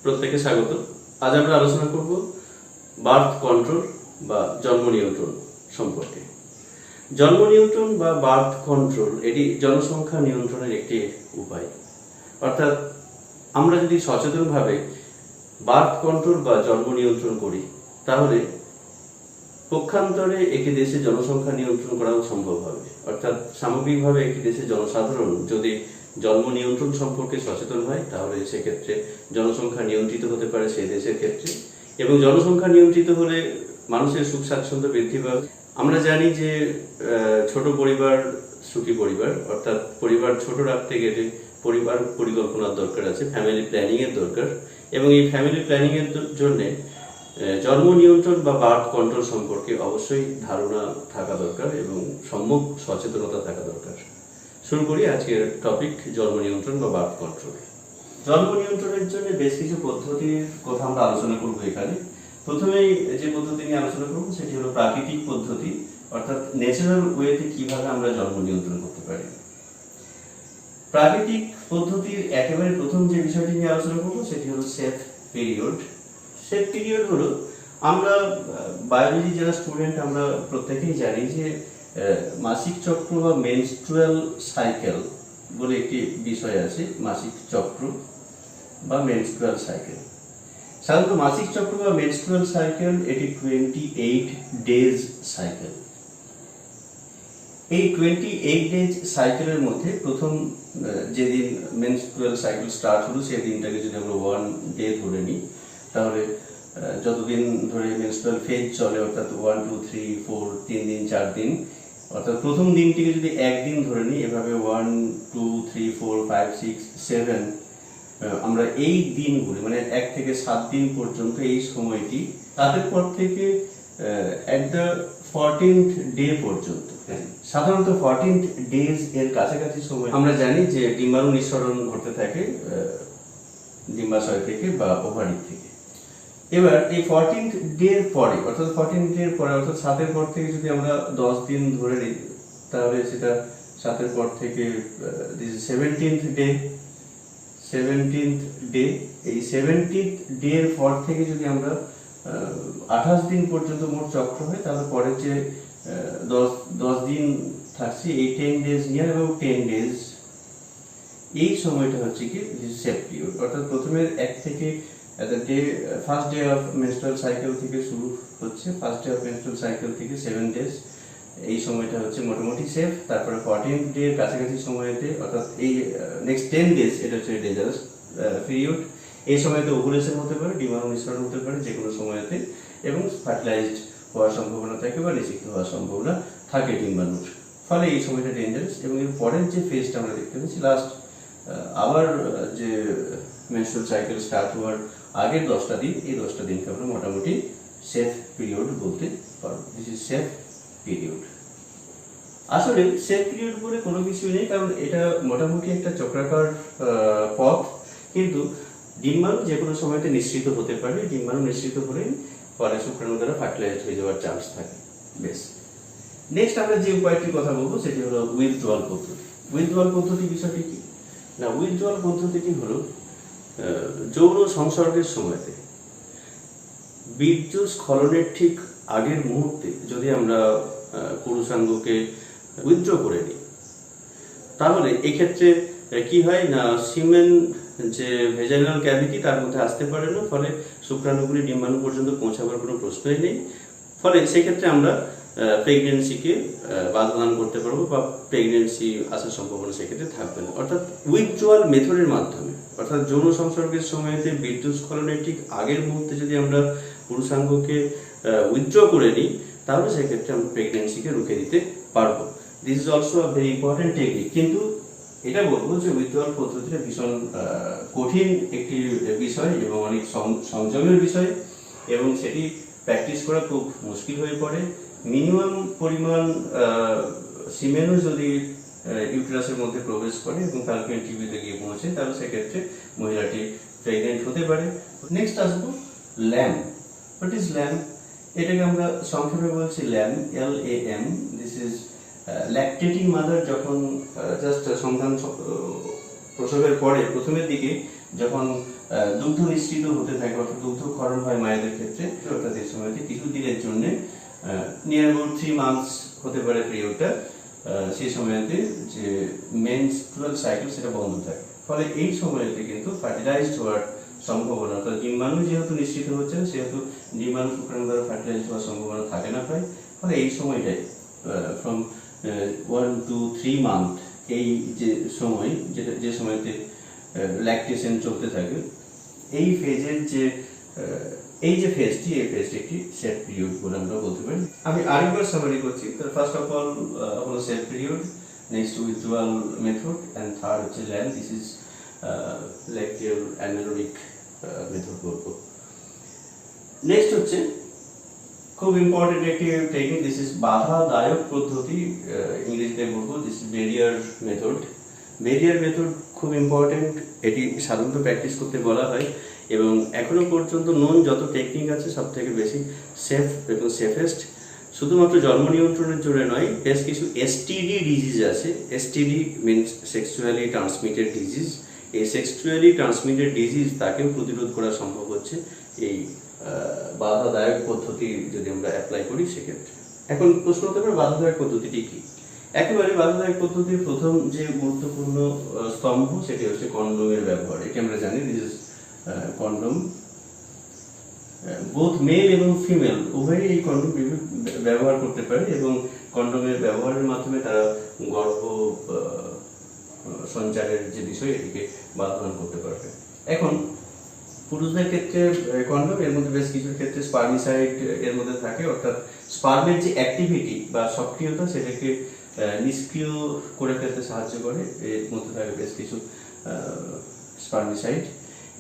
প্রত্যেককে স্বাগত। আজ আমরা আলোচনা করব বার্থ কন্ট্রোল বা জন্ম নিয়ন্ত্রণ সম্পর্কে। জন্ম নিয়ন্ত্রণ বা বার্থ কন্ট্রোল এটি জনসংখ্যা নিয়ন্ত্রণের একটি উপায়। অর্থাৎ আমরা যদি সচেতনভাবে বার্থ কন্ট্রোল বা জন্ম নিয়ন্ত্রণ করি তাহলে পক্ষান্তরে একটি দেশে জনসংখ্যা নিয়ন্ত্রণ করাও সম্ভব হবে। অর্থাৎ সামগ্রিকভাবে একটি দেশের জনসাধারণ যদি জন্ম নিয়ন্ত্রণ সম্পর্কে সচেতন হয় তাহলে সেক্ষেত্রে জনসংখ্যা নিয়ন্ত্রিত হতে পারে সেই দেশের ক্ষেত্রে, এবং জনসংখ্যা নিয়ন্ত্রিত হলে মানুষের সুখ স্বাচ্ছন্দ্য বৃদ্ধি পাবে। আমরা জানি যে ছোট পরিবার সুখী পরিবার, অর্থাৎ পরিবার ছোট রাখতে গেলে পরিবার পরিকল্পনার দরকার আছে, ফ্যামিলি প্ল্যানিং এর দরকার, এবং এই ফ্যামিলি প্ল্যানিং এর জন্য জন্ম নিয়ন্ত্রণ বা বার্থ কন্ট্রোল সম্পর্কে অবশ্যই ধারণা থাকা দরকার এবং সম্যক সচেতনতা থাকা দরকার। শুরু করি আজকের টপিক, জন্ম নিয়ন্ত্রণ বা বার্থ কন্ট্রোল। জন্ম নিয়ন্ত্রণের জন্য বেশ কিছু পদ্ধতির কথা আমরা আলোচনা করব এখানে। প্রথমেই যে পদ্ধতি নিয়ে আলোচনা করব সেটি হলো প্রাকৃতিক পদ্ধতি, অর্থাৎ ন্যাচারাল ওয়েতে কিভাবে আমরা জন্ম নিয়ন্ত্রণ করতে পারি। প্রাকৃতিক পদ্ধতির একেবারে প্রথম যে বিষয়টি নিয়ে আলোচনা করব সেটি হলো সেফ পিরিয়ড। সেফ পিরিয়ড হলো, আমরা বায়োলজি যারা স্টুডেন্ট আমরা প্রত্যেকেই জানি যে মাসিক চক্র বা মেনস্ট্রুয়াল সাইকেল বলে একটি বিষয় আছে। মাসিক চক্র বা মেনস্ট্রুয়াল সাইকেল, সাধারণত মাসিক চক্র বা মেনস্ট্রুয়াল সাইকেল এটি 28 ডেজ সাইকেল। এই 28 ডেজ সাইকেলের মধ্যে প্রথম যেদিন মেনস্ট্রুয়াল সাইকেল স্টার্ট হলো সেই দিনটাকে যদি আমরা 1 ডে ধরে নিই, তাহলে যতদিন ধরে মেনস্ট্রুয়াল ফেজ চলে, অর্থাৎ 1 2 3 4 3 দিন 4 দিন, অর্থাৎ প্রথম দিনটিকে যদি একদিন ধরে নিই, এভাবে 1 2 3 4 5 6 7 আমরা এই দিনগুলি মানে 1 থেকে 7 দিন পর্যন্ত এই সময়টি, তারপর থেকে at the 14th ডে পর্যন্ত, সাধারণত 14th ডেজ এর কাছাকাছি সময় আমরা জানি যে ডিম্বাণু নিঃসরণ ঘটতে থাকে ডিম্বাশয় থেকে বা ওভারি থেকে। এবার এই 14th ডে পরে, অর্থাৎ 14th ডে পরে, অর্থাৎ 7 পর থেকে যদি আমরা 10 দিন ধরে নিই, তাহলে সেটা 7 পর থেকে 17th ডে। 17th ডে, এই 17th ডে এর পর থেকে যদি আমরা 28 দিন পর্যন্ত মোট চক্র হয়, তাহলে পরের যে 10 দিন থাকছে এই 10 ডেজ নিয়ার এবং 10 ডেজ, এই সময়টা হচ্ছে কি সেফ পিরিয়ড। অর্থাৎ প্রথমে 1 থেকে first day of menstrual cycle থেকে শুরু হচ্ছে, first day of menstrual cycle থেকে 7 ডেজ, এই সময়টা হচ্ছে মোটামুটি সেফ। তারপরে 14th ডে এর কাছাকাছি সময়তে, অর্থাৎ এই নেক্সট 10 ডেজ, এটা হচ্ছে ডেঞ্জারাস পিরিয়ড। এই সময়তে ওভুলেশন হতে পারে, ডিম্বাণু নিঃসরণ হতে পারে যে কোনো সময়তে, এবং ফার্টিলাইজড হওয়ার সম্ভাবনা থাকে বা নিষিক্ত হওয়ার সম্ভাবনা থাকে ডিম্বাণুর। ফলে এই সময়টা ডেঞ্জারাস। এবং এর পরের যে ফেজটা আমরা দেখতে পাচ্ছি, লাস্ট আবার যে মেনস্ট্রুয়াল সাইকেল স্টার্ট হওয়ার আগের 10টা দিন, এই 10টা দিনকে আমরা মোটামুটি সেফ পিরিয়ড বলতে পারবো। This is safe period. আসলে সেফ পিরিয়ড বলে কোনো কিছু নেই, কারণ এটা মোটামুটি একটা চক্রাকার পথ, কিন্তু ডিম্বাণু যে কোনো সময়তে নিঃসৃত হতে পারে। ডিম্বাণু নিঃসৃত হলে পরে শুক্রাণু দ্বারা ফার্টিলাইজড হয়ে যাওয়ার চান্স থাকে। বেশ, নেক্সট আমরা যে উপায়টির কথা বলবো সেটি হলো উইথড্রয়াল পদ্ধতি। উইথড্রয়াল পদ্ধতি বিষয়টি কি না, উইথড্রয়াল পদ্ধতিটি হলো যৌন সংসর্গের সময়তে বীর্যস্খলনের ঠিক আগের মুহূর্তে যদি আমরা পুরুষাঙ্গকে উইথড্র করে নিই, তাহলে এক্ষেত্রে কি হয় না, সিমেন যে ভেজাইনাল ক্যাভিটি তার মধ্যে আসতে পারে না, ফলে শুক্রাণুগুলি ডিম্বাণু পর্যন্ত পৌঁছাবার কোনো প্রশ্নই নেই। ফলে সেক্ষেত্রে আমরা প্রেগনেন্সিকে বাধাদান করতে পারবো বা প্রেগনেন্সি আসার সম্ভাবনা সেক্ষেত্রে থাকবে না। অর্থাৎ উইথড্রয়াল মেথডের মাধ্যমে, অর্থাৎ যৌন সংসর্গের সময়তে বীর্যস্খলনের ঠিক আগের মুহূর্তে যদি আমরা পুরুষাঙ্গকে উইথড্র করে নিই, তাহলে সেক্ষেত্রে আমরা প্রেগনেন্সিকে রুখে দিতে পারবো। This is also a very important technique. কিন্তু এটা বলবো যে উইথড্রয়াল পদ্ধতিটা ভীষণ কঠিন একটি বিষয় এবং অনেক সংযমের বিষয়, এবং সেটি প্র্যাকটিস করা খুব মুশকিল হয়ে পড়ে। মিনিমাম পরিমাণ সিমেনও যদি ইউটেরাসের মধ্যে প্রবেশ করে এবং ফ্যালপিয়ান টিউবিতে গিয়ে পৌঁছে, তাহলে সেক্ষেত্রে মহিলাটি প্রেগনেন্ট হতে পারে। নেক্সট আসবো ল্যাম্প। What is lamp? এটাকে আমরা সংক্ষেপে বলছি LAM, LAM। This is lactating mother যখন জাস্ট সন্তান প্রসবের পরে প্রথমের দিকে যখন দুগ্ধ নিঃসৃত হতে থাকে, অর্থাৎ দুগ্ধক্ষরণ হয় মায়েদের ক্ষেত্রে, অর্থাৎ এই সময়তে কিছু দিনের জন্য নিয়ার অ্যাবাউট 3 মান্থস হতে পারে পিরিয়ডটা, সেই সময়তে যে মেনস্ট্রুয়াল সাইকেল সেটা বন্ধ থাকে। ফলে এই সময়তে কিন্তু ফার্টিলাইজড হওয়ার সম্ভাবনা, অর্থাৎ ডিম্বাণু যেহেতু নিশ্চিত হচ্ছে না, সেহেতু ডিম্বাণু শুক্রাণু দ্বারা ফার্টিলাইজড হওয়ার সম্ভাবনা থাকে না প্রায়। ফলে এই সময়টাই ফ্রম 1 to 3 মান্থ, এই যে সময়, যে সময়তে ল্যাকটেশন চলতে থাকে, এই ফেজের যে এই যে ফেজটি, এই ফেজটি একটি সেট পিরিয়ড বলে আমরা বলতে পারি। আমি আরেকবার সামারি করছি। ফার্স্ট অফ অল হলো set period, next withdrawal method, and third হচ্ছে land. This is lacteal anaerobic method বলবো। নেক্সট হচ্ছে খুব ইম্পর্টেন্ট একটি টেকনিক, দিস ইজ বাধাদায়ক পদ্ধতি, ইংরেজিতে বলবো this is barrier method. Barrier method খুব ইম্পর্টেন্ট, এটি সাধারণত প্র্যাকটিস করতে বলা হয়, এবং এখনো পর্যন্ত নোন যত টেকনিক আছে সব থেকে বেশি সেফ এবং সেফেস্ট। শুধুমাত্র জন্ম নিয়ন্ত্রণের জন্য নয়, বেশ কিছু এসটিডি ডিজিজ আছে। STD means sexually transmitted disease. এই সেক্সুয়ালি ট্রান্সমিটেড ডিজিজ তাকেও প্রতিরোধ করা সম্ভব হচ্ছে এই বাধাদায়ক পদ্ধতি যদি আমরা অ্যাপ্লাই করি সেক্ষেত্রে। এখন প্রশ্ন হতে পারে বাধাদায়ক পদ্ধতিটি কি? একেবারে বাধাদায়ক পদ্ধতির প্রথম যে গুরুত্বপূর্ণ স্তম্ভ সেটি হচ্ছে কন্ডোমের ব্যবহার। এটি আমরা জানি, this is condom. Both mail এবং ফিমেল উভয়ই এই কন্ডোম ব্যবহার করতে পারে, এবং কন্ডোমের ব্যবহারের মাধ্যমে তারা গর্ভ সঞ্চারের যে বিষয় এটিকে বাধাদান করতে পারবে। এখন পুরুষদের ক্ষেত্রে কন্ডোম, এর মধ্যে বেশ কিছু ক্ষেত্রে স্পার্মিসাইড এর মধ্যে থাকে, অর্থাৎ স্পার্মের যে অ্যাক্টিভিটি বা সক্রিয়তা সেটাকে নিষ্ক্রিয় করে ফেলতে সাহায্য করে। এর মধ্যে থাকে বেশ কিছু স্পার্মিসাইড।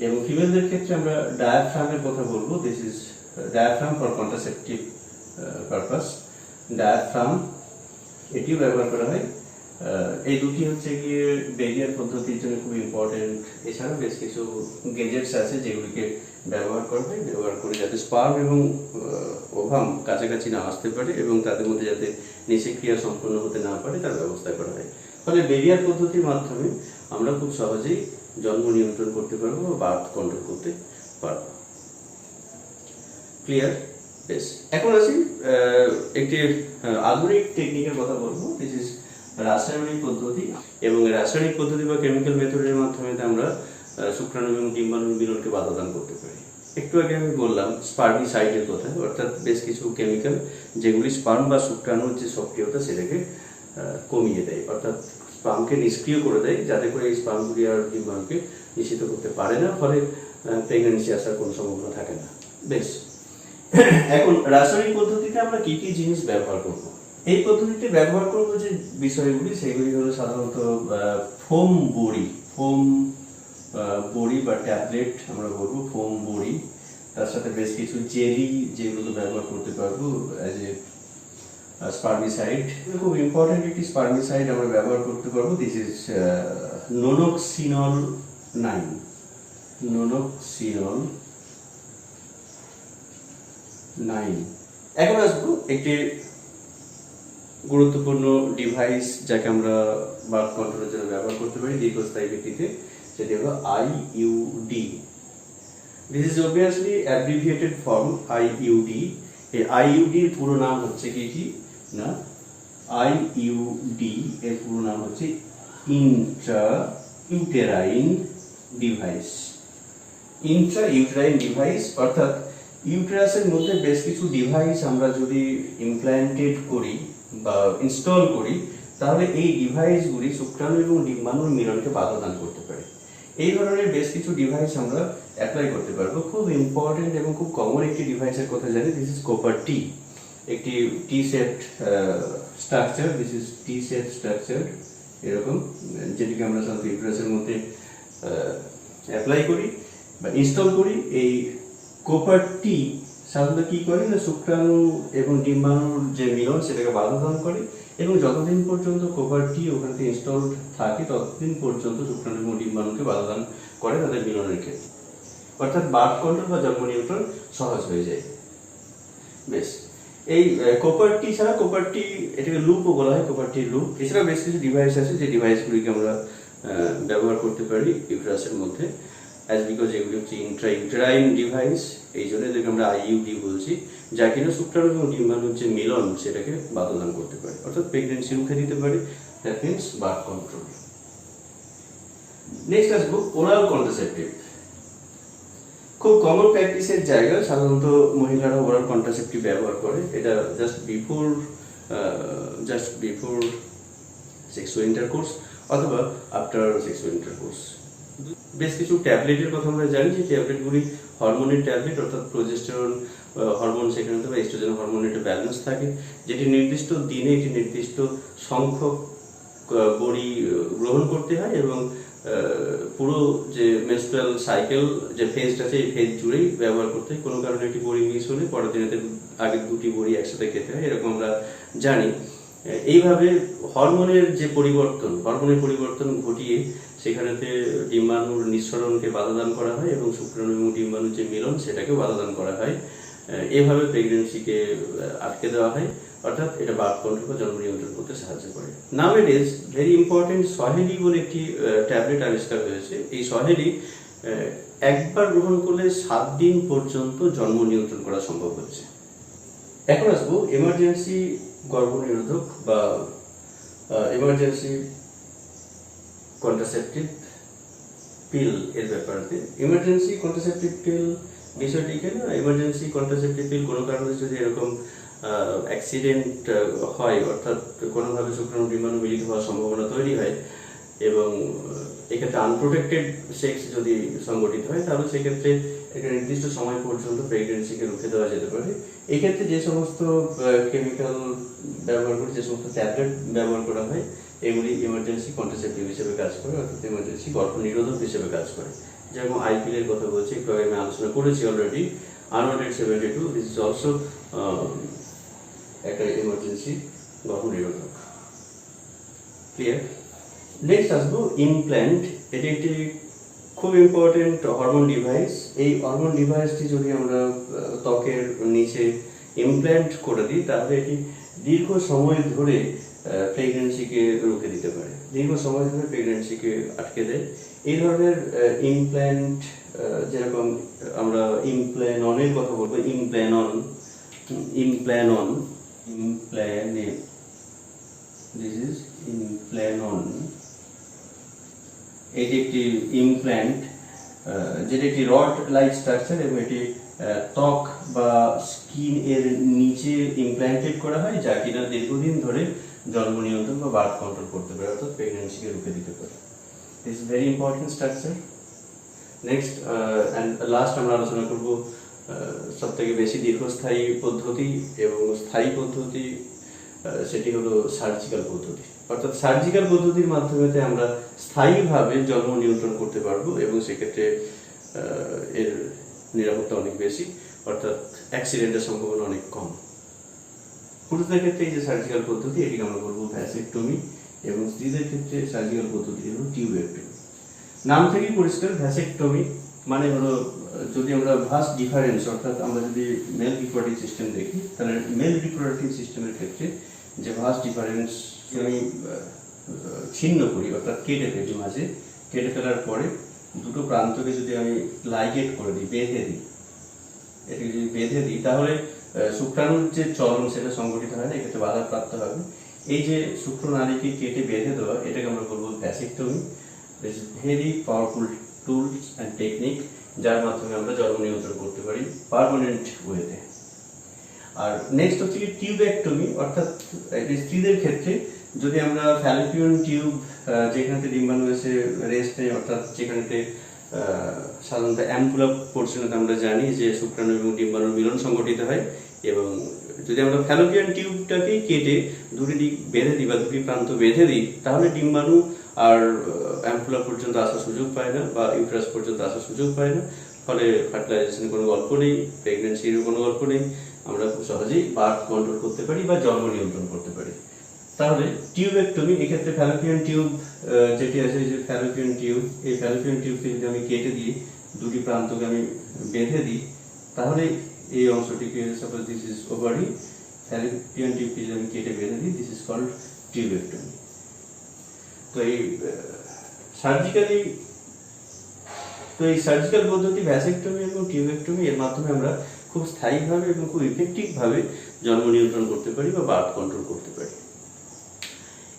এবং ফিমেলদের ক্ষেত্রে আমরা ডায়াফ্রামের কথা বলবো। This is diaphragm for contraceptive purpose. Diaphragm এটিও ব্যবহার করা হয়। এই দুটি হচ্ছে গিয়ে বেরিয়ার পদ্ধতির জন্য খুব ইম্পর্টেন্ট। এছাড়াও বেশ কিছু গেজেটস আছে যেগুলিকে ব্যবহার করা হয়, ব্যবহার করে যাতে স্পার্ম এবং ওভাম কাছাকাছি না আসতে পারে এবং তাদের মধ্যে যাতে নিষেক্রিয়া সম্পন্ন হতে না পারে তার ব্যবস্থা করা হয়। ফলে বেরিয়ার পদ্ধতির মাধ্যমে আমরা খুব সহজেই জন্ম নিয়ন্ত্রণ করতে পারবো বা বার্থ কন্ট্রোল করতে পারবো। ক্লিয়ার? বেশ, এখন আসি একটি আধুনিক টেকনিকের কথা বলবো। দিস ইজ রাসায়নিক পদ্ধতি, এবং রাসায়নিক পদ্ধতি বা কেমিক্যাল মেথডের মাধ্যমে আমরা শুক্রাণু এবং ডিম্বাণু মিলনকে বাধাদান করতে পারি। একটু আগে আমি বললাম স্পার্মিসাইডের কথা, অর্থাৎ বেশ কিছু কেমিক্যাল যেগুলি স্পার্ম বা শুক্রাণুর যে সক্রিয়তা সেটাকে কমিয়ে দেয়, অর্থাৎ স্পার্মকে নিষ্ক্রিয় করে দেয়, যাতে করে এই স্পার্মগুলি আর ডিম্বাণুকে নিষিদ্ধ করতে পারে না, ফলে প্রেগন্যান্সি আসার কোনো সম্ভাবনা থাকে না। বেশ, এখন রাসায়নিক পদ্ধতিতে আমরা কি কি জিনিস ব্যবহার করব? এই পদ্ধতিতে ব্যবহার করব যে বিষয়গুলি সেগুলি হলো সাধারণত ফোম বড়ি বা ট্যাবলেট আমরা বলবো, ফোম বড়ি। তার সাথে বেশ কিছু জেলি যেগুলো ব্যবহার করতে পারবো অ্যাজ এ স্পার্মিসাইড। খুব ইম্পর্টেন্ট একটি স্পার্মিসাইড আমরা ব্যবহার করতে পারবো। This is nonoxynol 9। এখন আসবো একটি গুরুত্বপূর্ণ ডিভাইস যাকে আমরা বার্থ কন্ট্রোলের জন্য ব্যবহার করতে পারি দীর্ঘস্থায়ী ভিত্তিতে, সেটি হলো IUD। This is obviously abbreviated form IUD। এই IUD এর পুরো নাম হচ্ছে কি না, IUD এর পুরো নাম হচ্ছে ইন্ট্রা-ইউটেরাইন ডিভাইস। ইন্ট্রা-ইউটেরাইন ডিভাইস অর্থাৎ ইউটেরাসের মধ্যে বেশ কিছু ডিভাইস আমরা যদি ইমপ্ল্যান্টেড করি বা ইনস্টল করি, তাহলে এই ডিভাইসগুলি শুক্রাণু এবং ডিম্বাণুর মিলনকে বাধাদান করতে পারে। এই ধরনের বেশ কিছু ডিভাইস আমরা অ্যাপ্লাই করতে পারবো। খুব ইম্পর্টেন্ট এবং খুব কমন একটি ডিভাইসের কথা জানি, দিস ইজ কপার টি। একটি টি shape structure, this is T shape structure, এরকম, যেটিকে আমরা সাধারণত ইউটেরাসের মধ্যে অ্যাপ্লাই করি বা ইনস্টল করি। এই কপার টি সাধারণত কি করে না, শুক্রাণু এবং ডিম্বাণুর যে মিলন সেটাকে বাধাদান করে, এবং যতদিন পর্যন্ত কপার টি ওখানে ইনস্টল থাকে ততদিন পর্যন্ত শুক্রাণু এবং ডিম্বাণুকে বাধাদান করে তাদের মিলনের ক্ষেত্রে, অর্থাৎ বার্থ কন্ট্রোল বা জন্ম নিয়ন্ত্রণ সহজ হয়ে যায়। বেশ, এই কপার টি ছাড়া, কপার টি এটাকে লুপও বলা হয়, কপার টি লুপ। এছাড়া বেশ কিছু ডিভাইস আছে যে ডিভাইসগুলিকে আমরা ব্যবহার করতে পারি ইউটেরাসের মধ্যে। অ্যাজ বিকজ এগুলি হচ্ছে ইন্ট্রাইউটেরাইন ডিভাইস, এই জন্য এদেরকে আমরা আইইউডি বলছি, যা কিনা শুক্রাণু এবং ডিম্বাণুর যে মিলন সেটাকে বাধাদান করতে পারে, অর্থাৎ প্রেগনেন্সি রুখে দিতে পারে। That means birth control. Next আসবো ওরাল কন্ট্রাসেপটিভ। খুব কমন প্র্যাকটিসের জায়গা, সাধারণত মহিলারা ওরাল কন্ট্রাসেপটিভ ব্যবহার করে। এটা জাস্ট বিফোর সেক্সুয়াল ইন্টারকোর্স অথবা আফটার সেক্সুয়াল ইন্টারকোর্স। বেশ কিছু ট্যাবলেটের কথা আমরা জানি, যে ট্যাবলেটগুলি হরমোনের ট্যাবলেট, অর্থাৎ প্রোজেস্টেরন হরমোন সেখানে বা এস্ট্রোজেন হরমোনের একটা ব্যালেন্স থাকে, যেটি নির্দিষ্ট দিনে একটি নির্দিষ্ট সংখ্যক বড়ি গ্রহণ করতে হয় এবং পুরো যে মেনস্ট্রুয়াল সাইকেল যে ফেজটা আছে এই ফেজ জুড়েই ব্যবহার করতে হয়। কোনো কারণে একটি বড়ি মিস হলে পরের দিনেতে আগের দুটি বড়ি একসাথে খেতে হয়, এরকম আমরা জানি। এইভাবে হরমোনের পরিবর্তন ঘটিয়ে সেখানেতে ডিম্বাণুর নিঃসরণকে বাধাদান করা হয় এবং শুক্রাণু এবং ডিম্বাণুর যে মিলন সেটাকেও বাধাদান করা হয়। এভাবে প্রেগনেন্সিকে আটকে দেওয়া হয়, অর্থাৎ এটা বার্থ কন্ট্রোল বা জন্ম নিয়ন্ত্রণ করতে সাহায্য করে। নাওএডেজ ভেরি ইম্পর্টেন্ট সহেলি বলে একটি ট্যাবলেট আবিষ্কার হয়েছে। এই সহেলি একবার গ্রহণ করলে 7 দিন পর্যন্ত জন্ম নিয়ন্ত্রণ করা সম্ভব হচ্ছে। এখন আসবো এমার্জেন্সি গর্ভনিরোধক বা এমার্জেন্সি কন্ট্রাসেপটিভ পিল এর ব্যাপারে। এমার্জেন্সি কন্ট্রাসেপটিভ পিল বিষয়টিকে না, এমার্জেন্সি কন্ট্রাসেপটিভ পিল কোনো কারণে যদি এরকম অ্যাক্সিডেন্ট হয়, অর্থাৎ কোনোভাবে শুক্রাণু ডিম্বাণু মিলিত হওয়ার সম্ভাবনা তৈরি হয় এবং এক্ষেত্রে আনপ্রোটেক্টেড সেক্স যদি সংগঠিত হয়, তাহলে সেক্ষেত্রে একটা নির্দিষ্ট সময় পর্যন্ত প্রেগনেন্সিকে রুখে দেওয়া যেতে পারে। এই ক্ষেত্রে যে সমস্ত কেমিক্যাল ব্যবহার করে, যে সমস্ত ট্যাবলেট ব্যবহার করা হয়, এগুলি ইমার্জেন্সি কন্ট্রাসেপটিভ হিসেবে কাজ করে, অর্থাৎ ইমার্জেন্সি গর্ভ নিরোধক হিসেবে কাজ করে। যেমন আইপিএল এর কথা বলছি, একটু আগে আমি আলোচনা করেছি already. Unwanted 72, this is also একটা ইমার্জেন্সি গর্ভ নিরোধক। ক্লিয়ার? নেক্সট আসবো ইমপ্ল্যান্ট। এটি একটি খুব ইম্পর্টেন্ট হরমোন ডিভাইস। এই হরমোন ডিভাইসটি যদি আমরা ত্বকের নিচে ইমপ্ল্যান্ট করে দিই, তাহলে এটি দীর্ঘ সময় ধরে প্রেগনেন্সিকে রুখে দিতে পারে, দীর্ঘ সময় ধরে প্রেগনেন্সিকে আটকে দেয়। এই ধরনের ইমপ্ল্যান্ট, যেরকম আমরা ইমপ্ল্যাননের কথা বলবো, দিস ইজ ইমপ্ল্যানন। এটি একটি ইমপ্ল্যান্ট, যেটা একটি রড লাইক স্ট্রাকচার এবং এটি ত্বক বা স্কিন এর নিচে ইমপ্ল্যান্টেড করা হয়, যা কিনা দীর্ঘদিন ধরে জন্ম নিয়ন্ত্রণ বা বার্থ কন্ট্রোল করতে পারে, অর্থাৎ প্রেগনেন্সিকে রুখে দিতে পারে। This is very important structure. Next and last আমরা আলোচনা করব সব থেকে বেশি দীর্ঘস্থায়ী পদ্ধতি এবং স্থায়ী পদ্ধতি, সেটি হলো সার্জিক্যাল পদ্ধতি। অর্থাৎ সার্জিক্যাল পদ্ধতির মাধ্যমে আমরা স্থায়ীভাবে জন্ম নিয়ন্ত্রণ করতে পারবো এবং সেক্ষেত্রে এর নিরাপত্তা অনেক বেশি, অর্থাৎ অ্যাক্সিডেন্টের সম্ভাবনা অনেক কম। পুরুষদের ক্ষেত্রে এই যে সার্জিক্যাল পদ্ধতি, এটিকে আমরা বলবো ভ্যাসেকটমি, এবং স্ত্রীদের ক্ষেত্রে সার্জিক্যাল পদ্ধতি হলো টিউবেক্টমি। নাম থেকেই পরিষ্কার, ভ্যাসেকটমি মানে হলো, যদি আমরা ভাস ডিফারেন্স, অর্থাৎ আমরা যদি মেল রিপ্রোডাক্টিভ সিস্টেম দেখি, তাহলে মেল রিপ্রোডাক্টিভ সিস্টেমের ক্ষেত্রে যে ভাস ডিফারেন্স আমি ছিন্ন করি, অর্থাৎ কেটে ফেলি, মাঝে কেটে ফেলার পরে দুটো প্রান্তকে যদি আমি লাইগেট করে দিই, বেঁধে দিই, এটাকে যদি বেঁধে দিই, তাহলে শুক্রাণুর যে চলন সেটা সংগঠিত হয় না, এক্ষেত্রে বাধাপ্রাপ্ত হবে। এই যে শুক্রনালীকে কেটে বেঁধে দেওয়া, এটাকে আমরা বলবো vasectomy. This is very powerful tools and technique, যার মাধ্যমে আমরা জন্ম নিয়ন্ত্রণ করতে পারি পার্মানেন্ট ওয়েতে। আর নেক্সট হচ্ছে কি টিউবেক্টমি, অর্থাৎ স্ত্রীদের ক্ষেত্রে যদি আমরা ফ্যালোপিয়ান টিউব, যেখানে ডিম্বাণু এসে রেস্ট নেয়, অর্থাৎ যেখানেতে সাধারণত অ্যাম্পুলা পোর্শনে আমরা জানি যে শুক্রাণু এবং ডিম্বাণুর মিলন সংঘটিত হয়, এবং যদি আমরা ফ্যালোপিয়ান টিউবটাকে কেটে দুটি দিক বেঁধে দিই বা দুটি প্রান্ত বেঁধে দিই, তাহলে ডিম্বাণু আর অ্যাম্পুলা পর্যন্ত আসার সুযোগ পায় না বা ইউট্রাস পর্যন্ত আসার সুযোগ পায় না, ফলে ফার্টিলাইজেশনের কোনো গল্প নেই, প্রেগনেন্সির কোনো গল্প নেই, আমরা খুব সহজেই বার্থ কন্ট্রোল করতে পারি বা জন্ম নিয়ন্ত্রণ করতে পারি। তাহলে টিউবেক্টমি, এক্ষেত্রে ফ্যালোপিয়ান টিউব যেটি আছে, যে ফ্যালোপিয়ান টিউব, এই ফ্যালোপিয়ান টিউবকে যদি আমি কেটে দিই, দুটি প্রান্তকে আমি বেঁধে দিই, তাহলে এই অংশটিকে, suppose this is ovary, fallopian টিউবকে যদি আমি কেটে বেঁধে দিই, দিস ইজ কল্ড টিউবেক্টমি। তো এই সার্জিক্যালি তো এই সার্জিক্যাল পদ্ধতি ভ্যাসেক্টমি এবং টিউবেক্টমি এর মাধ্যমে আমরা খুব স্থায়ীভাবে এবং খুব ইফেক্টিভভাবে জন্ম নিয়ন্ত্রণ করতে পারি বা বার্থ কন্ট্রোল করতে পারি।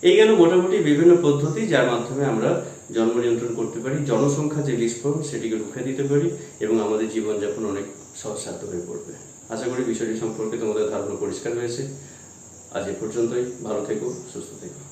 এই গেল মোটামুটি বিভিন্ন পদ্ধতি যার মাধ্যমে আমরা জন্ম নিয়ন্ত্রণ করতে পারি, জনসংখ্যা যে বিস্ফোরণ সেটিকে রুখে দিতে পারি এবং আমাদের জীবনযাপন অনেক সহজসাধ্য হয়ে পড়বে। আশা করি বিষয়টি সম্পর্কে তোমাদের ধারণা পরিষ্কার হয়েছে। আজ এ পর্যন্তই। ভালো থেকো, সুস্থ থেকো।